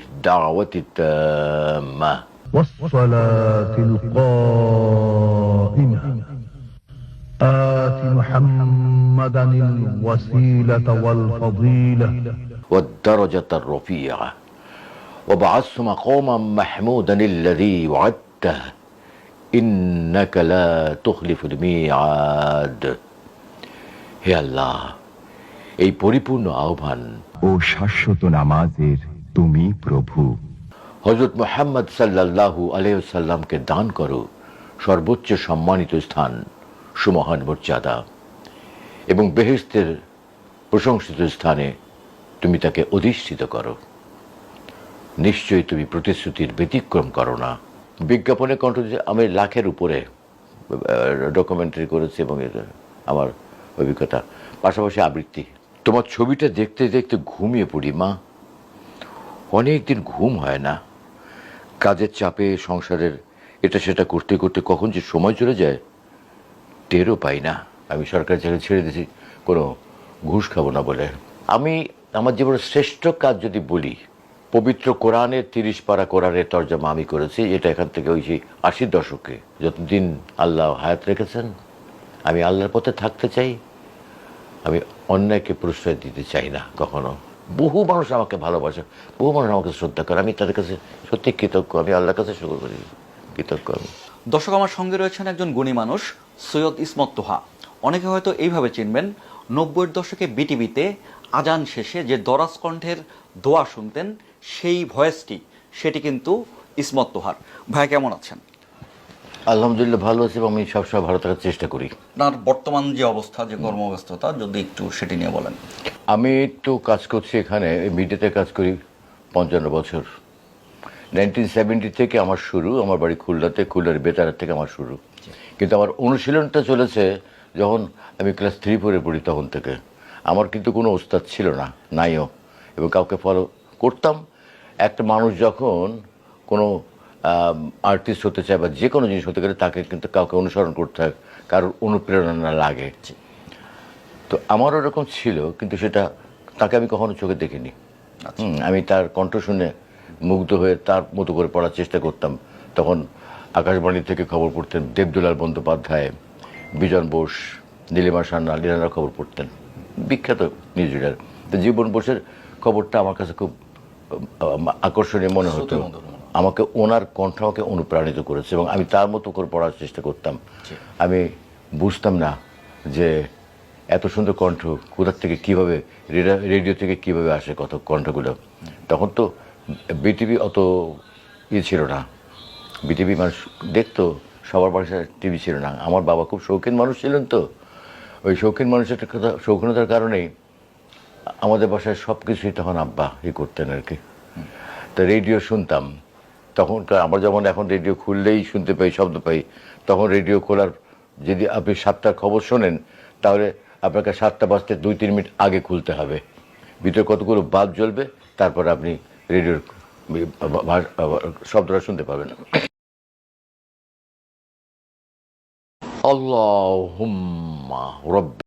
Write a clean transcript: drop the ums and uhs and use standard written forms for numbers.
الدعوة التامة والصلاة القائمة آت محمدا الوسيلة والفضيلة والدرجة الرفيعة وابعثه مقاما محمودا الذي وعدته إنك لا تخلف الميعاد। হে আল্লাহ, এই পরিপূর্ণ আহ্বান ও শাশ্বত নামাজের তুমি প্রভু। হযরত মুহাম্মদ সাল্লাল্লাহু আলাইহি ওয়াসাল্লামকে দান করো সর্বোচ্চ সম্মানিত স্থান, সুমহান মর্যাদা, এবং বেহেশতের প্রশংসিত স্থানে তুমি তাকে অধিষ্ঠিত করো। নিশ্চয়ই তুমি প্রতিশ্রুতির ব্যতিক্রম করো না। বিজ্ঞাপনে কণ্ঠ দিয়ে আমি লাখের উপরে ডকুমেন্টারি করেছি এবং আমার অভিজ্ঞতা, পাশাপাশি আবৃত্তি। তোমার ছবিটা দেখতে দেখতে ঘুমিয়ে পড়ি মা। অনেক দিন ঘুম হয় না, কাজের চাপে, সংসারের এটা সেটা করতে করতে কখন যে সময় চলে যায় টেরও পাই না। আমি সরকারি চাকরি ছেড়ে দিয়েছি কোনো ঘুষ খাবো না বলে। আমি আমার জীবনের শ্রেষ্ঠ কাজ যদি বলি, পবিত্র কোরআনের 30 পারা কোরআনের তর্জমা আমি করেছি। এটা এখান থেকে ওই সেই 80 দশকে, যতদিন আল্লাহ হায়াত রেখেছেন আমি আল্লাহর পথে থাকতে চাই। আমি অন্যায়কে প্রশ্রয় দিতে চাই না কখনো। বহু মানুষ আমাকে ভালোবাসে, বহু মানুষ আমাকে শ্রদ্ধা করে, আমি তাদের কাছে সত্যি কৃতজ্ঞ। আমি আল্লাহর কাছে শুকর করি, কৃতজ্ঞ আমি। দর্শক, আমার সঙ্গে রয়েছেন একজন গুণী মানুষ, সৈয়দ ইসমত তোহা। অনেকে হয়তো এইভাবে চিনবেন, 90-এর দশকে বিটিভিতে আজান শেষে যে দরাজ কণ্ঠের দোয়া শুনতেন, সেই ভয়েসটি সেটি কিন্তু ইসমত তোহার। ভাই, কেমন আছেন? আলহামদুলিল্লাহ ভালো আছি এবং আমি সবসময় ভালো থাকার চেষ্টা করি। আপনার বর্তমান যে অবস্থা, যে কর্মব্যস্ততা, যদি একটু সেটি নিয়ে বলেন। আমি তো কাজ করছি এখানে, মিডিয়াতে কাজ করি 55 বছর। 1970 থেকে আমার শুরু। আমার বাড়ি খুলনাতে, খুলনার বেতারা থেকে আমার শুরু। কিন্তু আমার অনুশীলনটা চলেছে যখন আমি ক্লাস 3-4 পড়ি, তখন থেকে। আমার কিন্তু কোনো ওস্তাদ ছিল না, নাইও, এবং কাউকে ফলো করতাম। একটা মানুষ যখন কোনো আর্টিস্ট হতে চায় বা যে কোনো জিনিস হতে গেলে তাকে কিন্তু কাউকে অনুসরণ করতে হয়, কারোর অনুপ্রেরণা লাগে। তো আমারও এরকম ছিল, কিন্তু সেটা তাকে আমি কখনো চোখে দেখিনি। আমি তার কণ্ঠ শুনে মুগ্ধ হয়ে তার মতো করে পড়ার চেষ্টা করতাম। তখন আকাশবাণী থেকে খবর পড়তেন দেবদুলাল বন্দ্যোপাধ্যায়, বিজন বোস, নীলিমা সান্যাল, লীলারা খবর পড়তেন, বিখ্যাত নিউজ রিডার। তো জীবন বোসের খবরটা আমার কাছে খুব আকর্ষণীয় মনে হতো। আমাকে ওনার কণ্ঠ আমাকে অনুপ্রাণিত করেছে এবং আমি তার মতো করে পড়ার চেষ্টা করতাম। আমি বুঝতাম না যে এত সুন্দর কণ্ঠ কোথার থেকে, কীভাবে, রেডিও থেকে কীভাবে আসে কত কণ্ঠগুলো। তখন তো বিটিভি অত ছিল না, বিটিভি মানুষ দেখতো, সবার বাসায় টিভি ছিল না। আমার বাবা খুব শৌখিন মানুষ ছিলেন, তো ওই শৌখিন মানুষের কথা, শৌখিনতার কারণেই আমাদের বাসায় সব কিছুই তখন আব্বা করতেন আর কি। তো রেডিও শুনতাম তখন। আমার যেমন এখন রেডিও খুললেই শুনতে পাই, শব্দ পাই, তখন রেডিও খোলার, যদি আপনি 7টার খবর শোনেন তাহলে আপনাকে 7টা বাজতে 2-3 মিনিট আগে খুলতে হবে। ভিতরে কতগুলো বাল্ব জ্বলবে, তারপরে আপনি রেডিওর শব্দটা শুনতে পাবেন। আল্লাহুম্মা রাব্বি